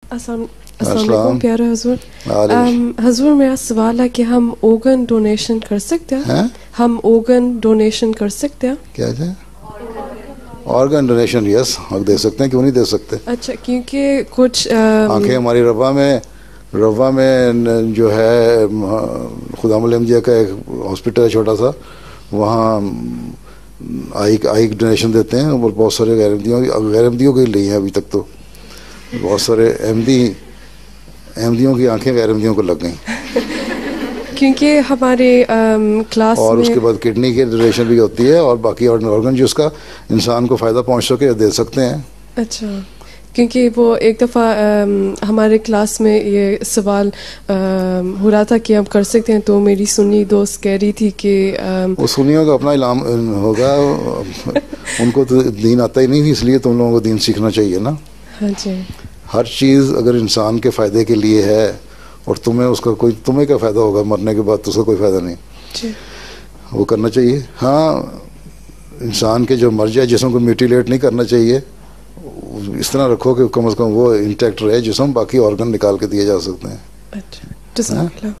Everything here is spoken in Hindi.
अस्सलाम वालेकुम प्यारे हुजूर। हुजूर मेरा सवाल है कि हम ऑर्गन डोनेशन कर सकते हैं? हम ऑर्गन डोनेशन कर सकते हैं? क्या है? ऑर्गन डोनेशन यस, हम दे सकते हैं, क्यों नहीं दे सकते। अच्छा, क्योंकि कुछ आंखें हमारी रवा में जो है खुदामुल अहमदिया का एक हॉस्पिटल है छोटा सा, वहाँ आई डोनेशन देते हैं और बहुत सारे गैर अहमदियों के लिए हैं अभी तक। तो बहुत सारे अहमदियों की आंखें गैर अहमदियों को लग गई क्योंकि हमारे क्लास और में उसके बाद किडनी की डोनेशन भी होती है और बाकी ऑर्गन जिसका इंसान को फ़ायदा पहुंच सके दे सकते हैं। अच्छा, क्योंकि वो एक दफ़ा हमारे क्लास में ये सवाल हो रहा था कि हम कर सकते हैं, तो मेरी सुन्नी दोस्त कह रही थी कि वो सुन्नियों का अपना इलाम होगा उनको तो दीन आता ही नहीं, इसलिए तुम लोगों को दीन सीखना चाहिए ना। हाँ जी। हर चीज़ अगर इंसान के फ़ायदे के लिए है और तुम्हें क्या फ़ायदा होगा मरने के बाद, तो उसका कोई फ़ायदा नहीं जी। वो करना चाहिए। हाँ, इंसान के जो मर जाए जिसम को म्यूटिलेट नहीं करना चाहिए, इस तरह रखो कि कम से कम वो इंटैक्ट रहे जिसम, बाकी ऑर्गन निकाल के दिए जा सकते हैं। अच्छा,